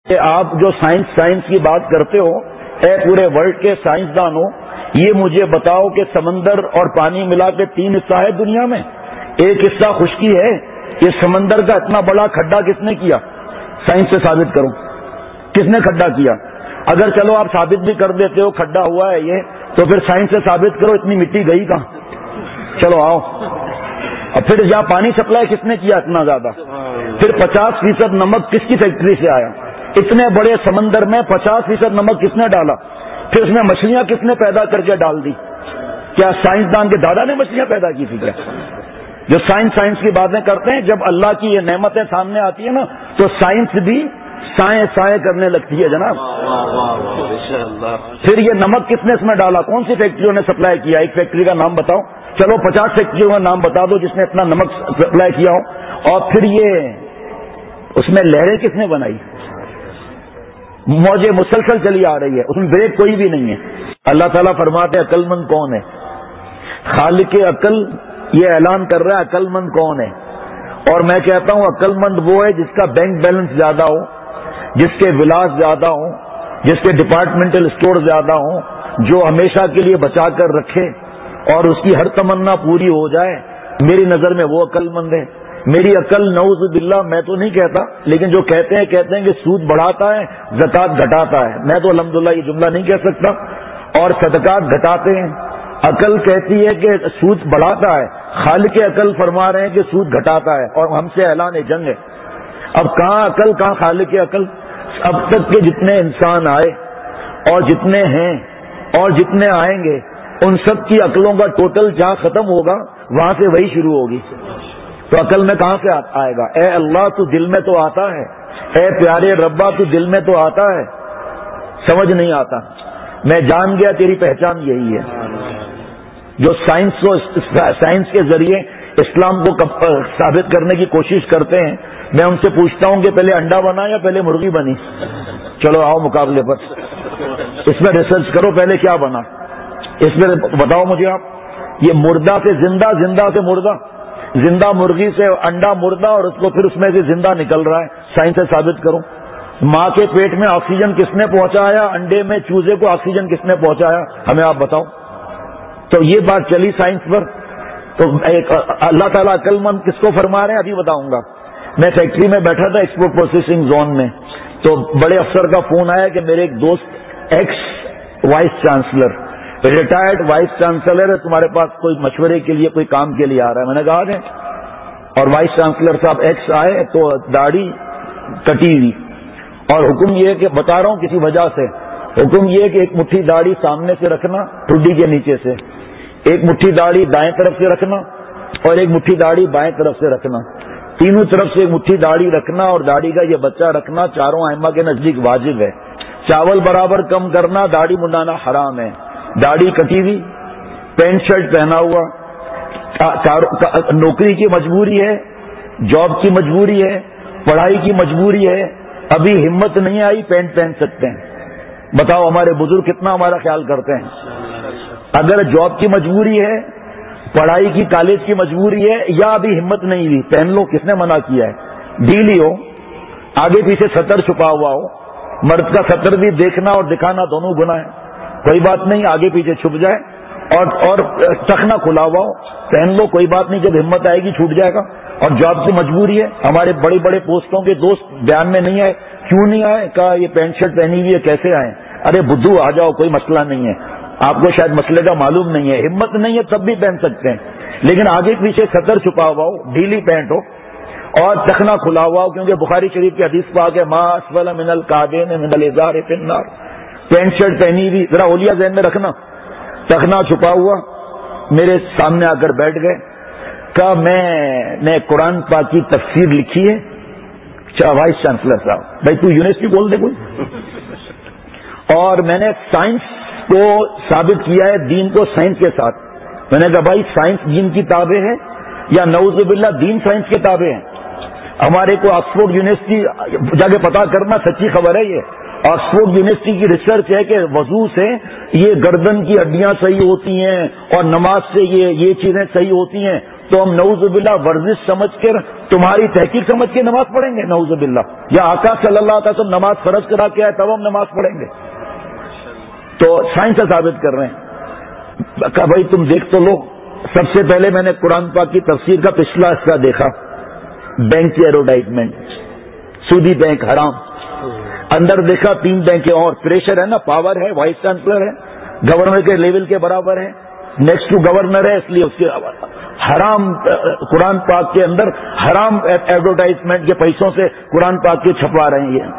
کہ آپ جو سائنس کی بات کرتے ہو، اے پورے ورلڈ کے سائنسدانوں، یہ مجھے بتاؤ کہ سمندر اور پانی ملا کے 3 حصہ ہے دنیا میں، ایک حصہ خشکی ہے، یہ سمندر کا اتنا بڑا کھڈا کس نے کیا؟ سائنس سے ثابت کرو کس نے کھڈا کیا؟ اگر چلو آپ ثابت بھی کر دیتے ہو کھڈا ہوا ہے یہ، تو پھر سائنس سے ثابت کرو اتنی مٹی گئی کہاں؟ چلو آؤ۔ اور پھر یہاں پانی سپلائی کس نے کیا اتنا زیادہ؟ پھر 50% نمک کس کی فیکٹری سے آیا؟ اتنے بڑے سمندر میں 50% نمک کس نے ڈالا؟ پھر اس میں مچھلیاں کس نے پیدا کر کے ڈال دی؟ کیا سائنسدان کے دادا نے مچھلیاں پیدا کی تھی کیا؟ جو سائنس کی باتیں کرتے ہیں، جب اللہ کی یہ نعمتیں سامنے آتی ہیں نا تو سائنس بھی سائیں کرنے لگتی ہے جناب۔ پھر یہ نمک کس نے اس میں ڈالا؟ کون سی فیکٹریوں نے سپلائی کیا؟ ایک فیکٹری کا نام بتاؤ، چلو 50 فیکٹریوں کا نام بتا دو جس نے اتنا نمک سپلائی کیا ہو۔ اور پھر یہ اس میں لہریں کس نے بنائی؟ موجیں مسلسل چلی آ رہی ہے، اس میں بریک کوئی بھی نہیں ہے۔ اللہ تعالیٰ فرماتے ہیں عقل مند کون ہے؟ خالق عقل یہ اعلان کر رہا ہے عقل مند کون ہے، اور میں کہتا ہوں عقل مند وہ ہے جس کا بینک بیلنس زیادہ ہو، جس کے ولاس زیادہ ہوں، جس کے ڈپارٹمنٹل اسٹور زیادہ ہوں، جو ہمیشہ کے لیے بچا کر رکھے اور اس کی ہر تمنا پوری ہو جائے۔ میری نظر میں وہ عقل مند ہے۔ میری عقل نعوذ باللہ میں تو نہیں کہتا، لیکن جو کہتے ہیں کہ سود بڑھاتا ہے زکوٰۃ گھٹاتا ہے، میں تو الحمدللہ یہ جملہ نہیں کہہ سکتا، اور صدقات گھٹاتے ہیں۔ عقل کہتی ہے کہ سود بڑھاتا ہے، خالق عقل فرما رہے ہیں کہ سود گھٹاتا ہے، اور ہم سے اعلان جنگ ہے۔ اب کہاں عقل کہاں خالق عقل؟ اب تک کے جتنے انسان آئے اور جتنے ہیں اور جتنے آئیں گے، ان سب کی عقلوں کا ٹوٹل جہاں ختم ہوگا وہاں سے وہی شروع ہوگی۔ تو عقل میں کہاں سے آئے گا؟ اے اللہ تو دل میں تو آتا ہے، اے پیارے ربا تو دل میں تو آتا ہے، سمجھ نہیں آتا۔ میں جان گیا تیری پہچان یہی ہے۔ جو سائنس کے ذریعے اسلام کو ثابت کرنے کی کوشش کرتے ہیں، میں ان سے پوچھتا ہوں کہ پہلے انڈا بنا یا پہلے مرغی بنی؟ چلو آؤ مقابلے پر، اس میں ریسرچ کرو پہلے کیا بنا، اس میں بتاؤ مجھے آپ۔ یہ مردہ سے زندہ، زندہ سے مردہ، زندہ مرغی سے انڈا مردہ، اور اس کو پھر اس میں سے زندہ نکل رہا ہے، سائنس سے ثابت کرو۔ ماں کے پیٹ میں آکسیجن کس نے پہنچایا؟ انڈے میں چوزے کو آکسیجن کس نے پہنچایا؟ ہمیں آپ بتاؤ۔ تو یہ بات چلی سائنس پر، تو اللہ تعالیٰ عقل مند کس کو فرما رہے ہیں ابھی بتاؤں گا۔ میں فیکٹری میں بیٹھا تھا ایکسپورٹ پروسیسنگ زون میں، تو بڑے افسر کا فون آیا کہ میرے ایک دوست x vice chancellor, retired vice chancellor ہے، تمہارے پاس کوئی مشورے کے لیے کوئی کام کے لیے آ رہا ہے۔ میں نے کہا کہ اور وائس چانسلر صاحب ایکس آئے تو داڑھی کٹی ہوئی، اور حکم یہ ہے کہ بتا رہا ہوں کسی وجہ سے، حکم یہ ہے کہ ایک مٹھی داڑھی سامنے سے رکھنا ٹھڈی کے نیچے سے، ایک مٹھی داڑھی دائیں طرف سے رکھنا، اور ایک مٹھی داڑھی بائیں طرف سے رکھنا، تینوں طرف سے ایک مٹھی داڑھی رکھنا، اور داڑھی کا یہ بچہ رکھنا چاروں ائمہ کے نزدیک واجب ہے۔ چاول برابر کم کرنا، داڑھی منڈانا حرام ہے۔ داڑھی کٹی ہوئی، پینٹ شرٹ پہنا ہوا، نوکری کی مجبوری ہے، جاب کی مجبوری ہے، پڑھائی کی مجبوری ہے، ابھی ہمت نہیں آئی پینٹ پہن سکتے ہیں۔ بتاؤ ہمارے بزرگ کتنا ہمارا خیال کرتے ہیں۔ اگر جاب کی مجبوری ہے، پڑھائی کی کالج کی مجبوری ہے، یا ابھی ہمت نہیں ہوئی، پہن لو، کس نے منع کیا ہے؟ ڈھیلی ہو، آگے پیچھے سطر چھپا ہوا ہو، مرد کا سطر بھی دیکھنا اور دکھانا دونوں گناہ ہے، کوئی بات نہیں، آگے پیچھے چھپ جائے، اور ٹخنا کھلا ہوا ہو، پہن لو، کوئی بات نہیں، جب ہمت آئے گی چھوٹ جائے گا۔ اور جاب کی مجبوری ہے، ہمارے بڑے بڑے پوسٹوں کے دوست بیان میں نہیں آئے، کیوں نہیں آئے؟ کہا یہ پینٹ شرٹ پہنی ہوئی ہے کیسے آئے؟ ارے بدھو آ جاؤ، کوئی مسئلہ نہیں ہے، آپ کو شاید مسئلے کا معلوم نہیں ہے، ہمت نہیں ہے تب بھی پہن سکتے ہیں، لیکن آگے پیچھے سطر چھپا ہوا ہو، ڈھیلی پینٹ ہو اور ٹخنا کھلا ہوا ہو، کیونکہ بخاری شریف کی حدیث پاک ہے ما اسفل من الکعبین من الازار فی النار۔ پینٹ شرٹ پہنی ہوئی، ذرا اولیاء ذہن میں رکھنا، ٹخنا چھپا ہوا، میرے سامنے آ کر بیٹھ گئے، کہا میں نے قرآن پاک کی تفسیر لکھی ہے۔ وائس چانسلر صاحب، بھائی تو یونیورسٹی بول دے کوئی، اور میں نے سائنس کو ثابت کیا ہے دین کو سائنس کے ساتھ۔ میں نے کہا بھائی سائنس دین کی تابع ہے یا نعوذ باللہ دین سائنس کے تابع ہے؟ ہمارے کو آکسفورڈ یونیورسٹی جا کے پتا کرنا، سچی خبر ہے یہ، آکسفورڈ یونیورسٹی کی ریسرچ ہے کہ وضو سے یہ گردن کی ہڈیاں صحیح ہوتی ہیں اور نماز سے یہ چیزیں صحیح ہوتی ہیں، تو ہم نعوذ باللہ ورزش سمجھ کر تمہاری تحقیق سمجھ کے نماز پڑھیں گے؟ نعوذ باللہ. یا آقا صلی اللہ علیہ وسلم نماز فرض کرا کے آئے تب ہم نماز پڑھیں گے؟ تو سائنس سے ثابت کر رہے ہیں. کہا بھائی تم دیکھ تو لو. سب سے پہلے میں نے قرآن پاک کی تفسیر کا پچھلا حصہ دیکھا. بینک کی ایڈورٹائزمنٹ، سودی بینک حرام. اندر دیکھا 3 بینکیں اور، پریشر ہے نا، پاور ہے، وائس چانسلر ہے، گورنر کے لیول کے برابر ہے، نیکسٹ ٹو گورنر ہے، اس لیے اس کے حرام قرآن پاک کے اندر حرام ایڈورٹائزمنٹ کے پیسوں سے قرآن پاک کے چھپوا رہے ہیں.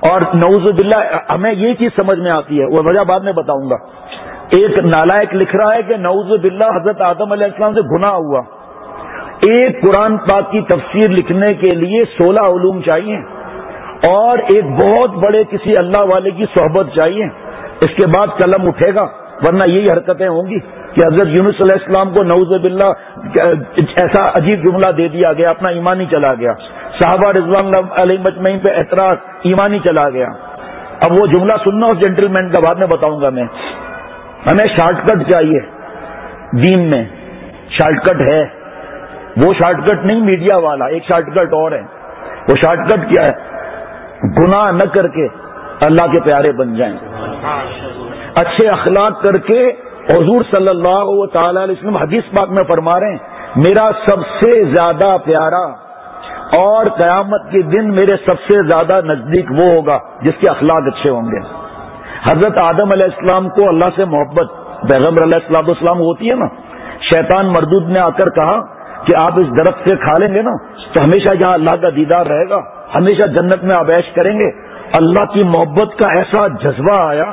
اور نعوذ باللہ ہمیں یہ چیز سمجھ میں آتی ہے، وہ وجہ بعد میں بتاؤں گا. ایک نالائق لکھ رہا ہے کہ نعوذ باللہ حضرت آدم علیہ السلام سے گناہ ہوا. ایک قرآن پاک کی تفسیر لکھنے کے لیے 16 علوم چاہیے اور ایک بہت بڑے کسی اللہ والے کی صحبت چاہیے. اس کے بعد قلم اٹھے گا، ورنہ یہی حرکتیں ہوں گی کہ حضرت یونس علیہ السلام کو نعوذ باللہ ایسا عجیب جملہ دے دیا گیا، اپنا ایمانی چلا گیا. صحابہ رضوان اللہ علیہ مجمعین پہ اعتراض، ایمانی چلا گیا. اب وہ جملہ سننا اس جینٹلمین کا، بعد میں بتاؤں گا میں. ہمیں شارٹ کٹ چاہیے دین میں. شارٹ کٹ ہے، وہ شارٹ کٹ نہیں میڈیا والا، ایک شارٹ کٹ اور ہے. وہ شارٹ کٹ کیا ہے؟ گناہ نہ کر کے اللہ کے پیارے بن جائیں، اچھے اخلاق کر کے. حضور صلی اللہ تعالی علیہ وسلم حدیث پاک میں فرما رہے ہیں میرا سب سے زیادہ پیارا اور قیامت کے دن میرے سب سے زیادہ نزدیک وہ ہوگا جس کے اخلاق اچھے ہوں گے. حضرت آدم علیہ السلام کو اللہ سے محبت پیغمبر علیہ السلام ہوتی ہے نا. شیطان مردود نے آ کر کہا کہ آپ اس درخت سے کھا لیں گے نا تو ہمیشہ جہاں اللہ کا دیدار رہے گا، ہمیشہ جنت میں عیش کریں گے. اللہ کی محبت کا ایسا جذبہ آیا،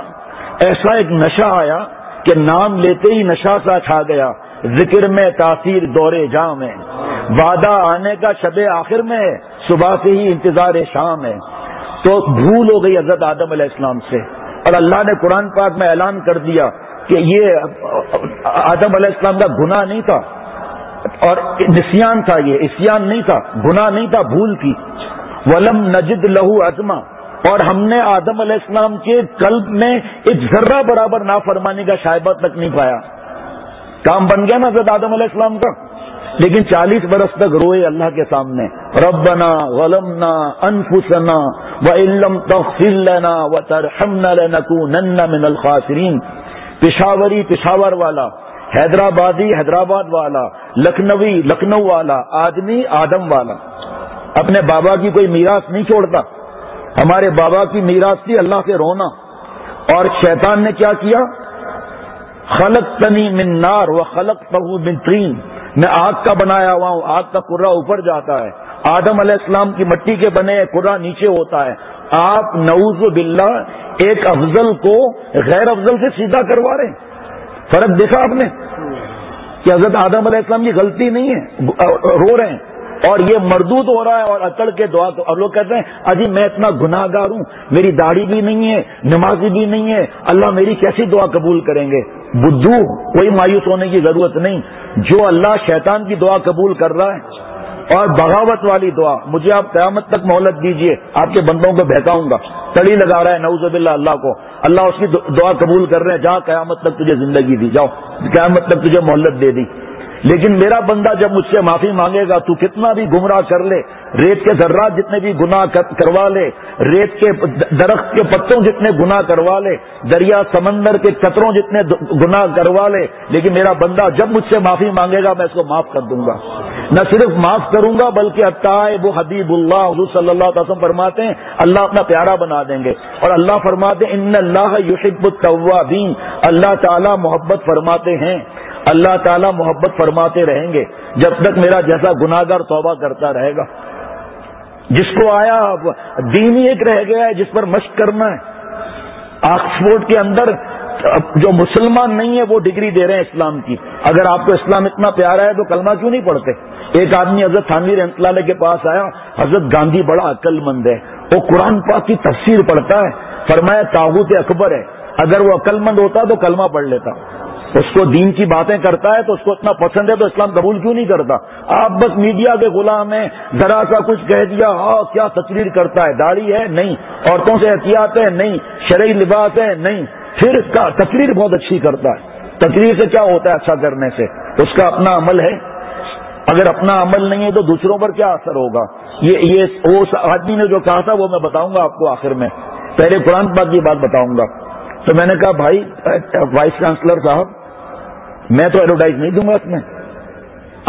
ایسا ایک نشہ آیا کہ نام لیتے ہی نشہ سا چھا گیا. ذکر میں تاثیر دورے جام ہے، وعدہ آنے کا شب آخر میں ہے، صبح سے ہی انتظار شام ہے. تو بھول ہو گئی حضرت آدم علیہ السلام سے، اور اللہ نے قرآن پاک میں اعلان کر دیا کہ یہ آدم علیہ السلام کا گناہ نہیں تھا اور نسیان تھا، یہ اسیان نہیں تھا، گناہ نہیں تھا، بھول تھی. ولم نجد لہو عزما، اور ہم نے آدم علیہ السلام کے قلب میں ایک ذرہ برابر نافرمانی کا شائبہ تک نہیں پایا. کام بن گیا نا حضرت آدم علیہ السلام کا. لیکن 40 برس تک روئے اللہ کے سامنے، ربنا ظلمنا انفسنا وان لم تغفر لنا وترحمنا لنکونن من الخاسرین. پشاوری پشاور والا، حیدرآبادی حیدرآباد والا، لکھنوی لکھنؤ والا، آدمی آدم والا اپنے بابا کی کوئی میراث نہیں چھوڑتا. ہمارے بابا کی میراث تھی اللہ سے رونا. اور شیطان نے کیا کیا؟ خلقتنی من نار وخلقتہ من طین، میں آگ کا بنایا ہوا ہوں، آگ کا کرہ اوپر جاتا ہے، آدم علیہ السلام کی مٹی کے بنے کرہ نیچے ہوتا ہے. آپ نعوذ باللہ ایک افضل کو غیر افضل سے سیدھا کروا رہے ہیں. فرق دیکھا آپ نے کہ حضرت آدم علیہ السلام کی غلطی نہیں ہے، رو رہے ہیں اور یہ مردود ہو رہا ہے اور اکڑ کے دعا. اور لوگ کہتے ہیں اجی میں اتنا گناہ گار ہوں، میری داڑھی بھی نہیں ہے، نمازی بھی نہیں ہے، اللہ میری کیسی دعا قبول کریں گے؟ بدھو، کوئی مایوس ہونے کی ضرورت نہیں. جو اللہ شیطان کی دعا قبول کر رہا ہے اور بغاوت والی دعا، مجھے آپ قیامت تک مہلت دیجئے، آپ کے بندوں کو بہکاؤں گا. تڑی لگا رہا ہے نعوذ باللہ اللہ کو، اللہ اس کی دعا قبول کر رہے ہیں، جا قیامت تک تجھے زندگی دی، جاؤ قیامت تک تجھے مہلت دے دی. لیکن میرا بندہ جب مجھ سے معافی مانگے گا، تو کتنا بھی گمراہ کر لے، ریت کے ذرات جتنے بھی گناہ کروا لے، ریت کے درخت کے پتوں جتنے گناہ کروا لے، دریا سمندر کے قطروں جتنے گناہ کروا لے، لیکن میرا بندہ جب مجھ سے معافی مانگے گا میں اس کو معاف کر دوں گا. نہ صرف معاف کروں گا بلکہ التائب حبیب اللہ، حضور صلی اللہ علیہ وسلم فرماتے ہیں اللہ اپنا پیارا بنا دیں گے. اور اللہ فرماتے ہیں ان اللہ یحب التوابین، اللہ تعالیٰ محبت فرماتے ہیں، اللہ تعالیٰ محبت فرماتے رہیں گے جب تک میرا جیسا گناہگار توبہ کرتا رہے گا. جس کو آیا دین ہی ایک رہ گیا ہے جس پر مشق کرنا ہے. آکسفورڈ کے اندر جو مسلمان نہیں ہے وہ ڈگری دے رہے ہیں اسلام کی. اگر آپ کو اسلام اتنا پیارا ہے تو کلمہ کیوں نہیں پڑھتے؟ ایک آدمی حضرت تھانوی رحمۃ اللہ علیہ کے پاس آیا، حضرت گاندھی بڑا عقل مند ہے، وہ قرآن پاک کی تفسیر پڑھتا ہے، فرمایا طاغوت اکبر ہے، اگر وہ عقل مند ہوتا تو کلمہ پڑھ لیتا. اس کو دین کی باتیں کرتا ہے تو اس کو اتنا پسند ہے تو اسلام قبول کیوں نہیں کرتا؟ آپ بس میڈیا کے غلام ہیں، ذرا سا کچھ کہہ دیا ہاں کیا تقریر کرتا ہے، داڑھی ہے نہیں، عورتوں سے احتیاط ہے نہیں، شرعی لباس ہے نہیں، پھر تقریر بہت اچھی کرتا ہے. تقریر سے کیا ہوتا ہے اچھا کرنے سے؟ اس کا اپنا عمل ہے. اگر اپنا عمل نہیں ہے تو دوسروں پر کیا اثر ہوگا؟ یہ وہ آدمی نے جو کہا تھا وہ میں بتاؤں گا آپ کو آخر میں، پہلے قرآن پاک کی بات بتاؤں گا. تو میں نے کہا بھائی وائس چانسلر صاحب میں تو ایڈورٹائز نہیں دوں گا اس میں،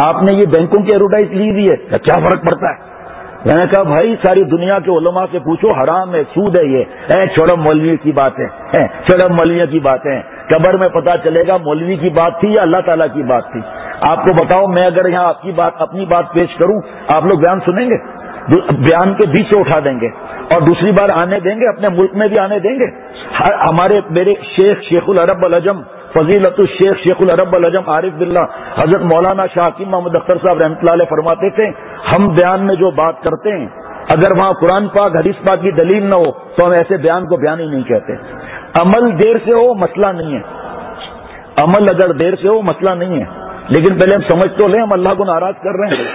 آپ نے یہ بینکوں کی ایڈورٹائز لی ہوئی ہے، کیا فرق پڑتا ہے؟ میں نے کہا بھائی ساری دنیا کے علماء سے پوچھو، حرام ہے، سود ہے، یہ چھوڑو مولوی کی بات ہے، چھوڑو مولوی کی باتیں، قبر میں پتا چلے گا مولوی کی بات تھی یا اللہ تعالیٰ کی بات تھی. آپ کو بتاؤ میں اگر یہاں آپ کی بات اپنی بات پیش کروں آپ لوگ بیان سنیں گے؟ بیان کے بیچ سے اٹھا دیں گے اور دوسری بار آنے دیں گے؟ اپنے ملک میں بھی آنے دیں گے؟ ہمارے میرے شیخ العرب العجم فضیلت الشیخ شیخ العرب العجم عارف باللہ حضرت مولانا شاہ حکیم محمد اختر صاحب رحمۃ اللہ علیہ فرماتے تھے ہم بیان میں جو بات کرتے ہیں اگر وہاں قرآن پاک حدیث پاک کی دلیل نہ ہو تو ہم ایسے بیان کو بیان ہی نہیں کہتے. عمل دیر سے ہو مسئلہ نہیں ہے، عمل اگر دیر سے ہو مسئلہ نہیں ہے، لیکن پہلے ہم سمجھ تو لیں ہم اللہ کو ناراض کر رہے ہیں،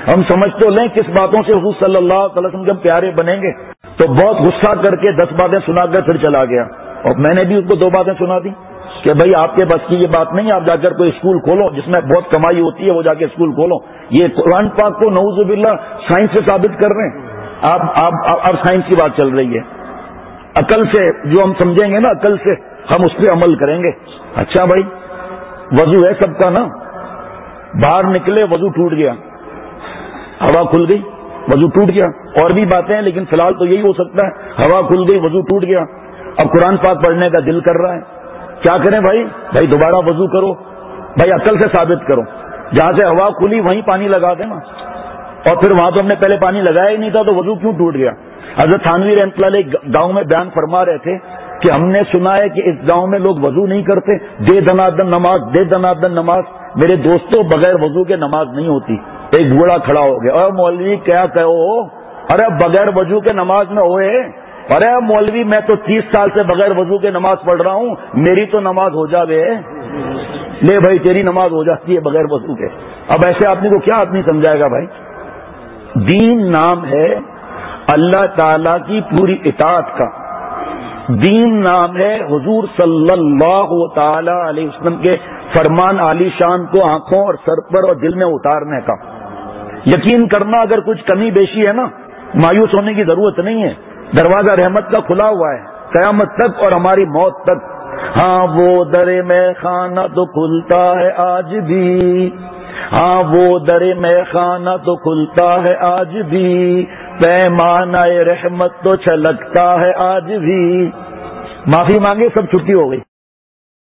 ہم سمجھ تو لیں کس باتوں سے حضور صلی اللہ علیہ وسلم کے پیارے بنیں گے. تو بہت غصہ کر کے 10 باتیں سنا کر پھر چلا گیا، اور میں نے بھی اس کو 2 باتیں سنا دی کہ بھائی آپ کے بس کی یہ بات نہیں، آپ جا کر کوئی اسکول کھولو جس میں بہت کمائی ہوتی ہے، وہ جا کے اسکول کھولو. یہ قرآن پاک کو نعوذ باللہ سائنس سے ثابت کر رہے ہیں. اب سائنس کی بات چل رہی ہے، عقل سے جو ہم سمجھیں گے نا، عقل سے ہم اس پہ عمل کریں گے. اچھا بھائی وضو ہے سب کا نا، باہر نکلے وضو ٹوٹ گیا، ہوا کھل گئی وضو ٹوٹ گیا، اور بھی باتیں ہیں لیکن فی الحال تو یہی ہو سکتا ہے، ہوا کھل گئی وضو ٹوٹ گیا. اب قرآن پاک پڑھنے کا دل کر رہا ہے، کیا کریں بھائی دوبارہ وضو کرو، بھائی عقل سے ثابت کرو، جہاں سے ہوا کھلی وہیں پانی لگا دینا. اور پھر وہاں تو ہم نے پہلے پانی لگایا ہی نہیں تھا تو وضو کیوں ٹوٹ گیا؟ حضرت تھانوی رحمۃ اللہ علیہ گاؤں میں بیان فرما رہے تھے کہ ہم نے سنا ہے کہ اس گاؤں میں لوگ وضو نہیں کرتے، دے دنادن نماز. میرے دوستوں بغیر وضو کے نماز نہیں ہوتی. ایک بوڑھا کھڑا ہو گیا، اور مولوی کیا کہو، ارے بغیر وضو کے نماز میں ہوئے، ارے مولوی میں تو 30 سال سے بغیر وضو کے نماز پڑھ رہا ہوں، میری تو نماز ہو جاوے. لے بھائی تیری نماز ہو جاتی ہے بغیر وضو کے. اب ایسے آدمی کو کیا آدمی سمجھائے گا بھائی؟ دین نام ہے اللہ تعالی کی پوری اطاعت کا، دین نام ہے حضور صلی اللہ تعالی علیہ وسلم کے فرمان عالی شان کو آنکھوں اور سر پر اور دل میں اتارنے کا. یقین کرنا اگر کچھ کمی بیشی ہے نا، مایوس ہونے کی ضرورت نہیں ہے، دروازہ رحمت کا کھلا ہوا ہے قیامت تک اور ہماری موت تک. ہاں وہ در میں خانہ تو کھلتا ہے آج بھی، ہاں وہ در میں خانہ تو کھلتا ہے آج بھی، پیمانہ رحمت تو چھلکتا ہے آج بھی. معافی مانگے سب چھٹی ہو گئی.